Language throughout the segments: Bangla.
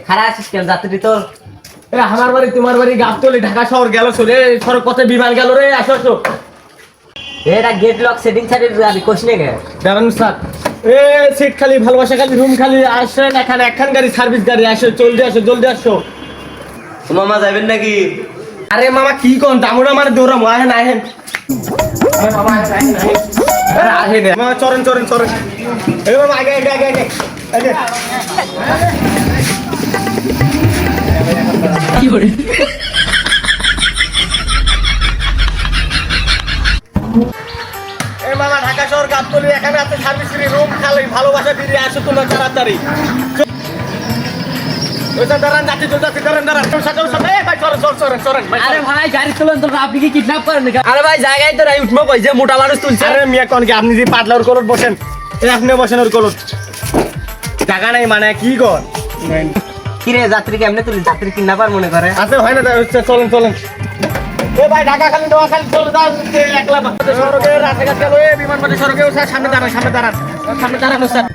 খারাপ আছিস কেন যাত্রী তোর? আমার বাড়ি তোমার বাড়ি গাবতলী ঢাকা শহর গেল চলে সড়ক পথে বিমান গেল রে আসো আসো এটা গেট লক সেটিং ছাড়ি যাবি কোশনে গে দাঁড়ান স্যার এ সিট খালি ভালোবাসা খালি রুম খালি আসেন এখানে একখান গাড়ি সার্ভিস গাড়ি আসো জলদি আসো মামা যাবেন নাকি? আরে মামা কি কোন দামুরা মানে দৌড়াম আহেন আহেন আরে মামা আহেন আরে আহেন মামা চরেন এই মামা আগে কি করে এই মামা ঢাকা শহর গাবতলী এখানে আছে সার্ভিস রুম খালি ভালোবাসা ফিরে আসো তোমার তাড়াতাড়ি ওইটা দাঁড়ান যাচ্ছি দাঁড়ান চরেন আরে ভাই গাড়ি চলেন তো আপনি কি কিডন্যাপ করেন নাকি? আরে ভাই জায়গায় তো নাই উঠবো কই যে মোটা মানুষ তুলছে। আরে মিয়া কোন কি আপনি যে পাতলার কলট বসেন এই আপনি বসেন ওর কলট জায়গা নাই মানে কি কর কি রে যাত্রী কেমনে তুলি যাত্রী কিডন্যাপার মনে করে? আছে হয় না চলেন এ ভাই ঢাকা খালি দেওয়া খালি চলে যাও একলা সড়কে রাস্তাঘাট গেল এ বিমানবন্দর সড়কে স্যার সামনে দাঁড়ান স্যার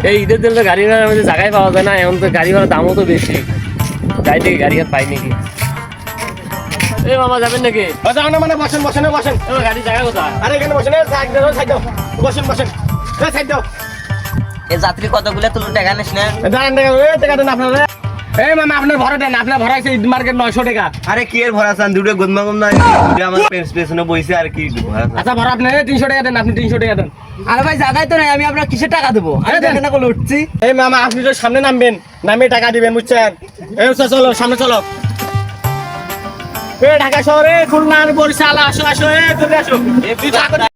এই ঈদের দিন তো গাড়ি ভাড়ার মধ্যে জায়গায় পাওয়া যায় না, এখন তো গাড়ি ভাড়ার দামও তো বেশি, যাই থেকে গাড়ি আর পাই নাকি। এই মামা যাবেন নাকি? যাও না মানে বসেন গাড়ি জায়গা কোথায়? আরে এখানে বসেন সাইড দাও সাইড দাও এ যাত্রী কতগুলো তুলুন টাকা নিস না? দাঁড়ান টাকা দেন আপনারা এই মামা আপনার ভাড়া দেন আপনার ভাড়া আছে ঈদ মার্কেট 900 টাকা আরে কি এর ভরা চান দুটো গদমাগম নাই আমার পেছনে বইছে আর কি ভরা চান। আচ্ছা ভাড়া আপনি 300 টাকা দেন আপনি 300 টাকা দেন আরে ভাই জায়গায় তো নাই আমি আপনার কিসের টাকা দেবো? আমি দেন। এখানে করে উঠছি। এই মামা আপনি তো সামনে নামবেন নামে টাকা দিবেন বুঝছেন এই চলো সামনে চলো এ ঢাকা শহরে খুলনা বরিশাল আসো এ চলে আসো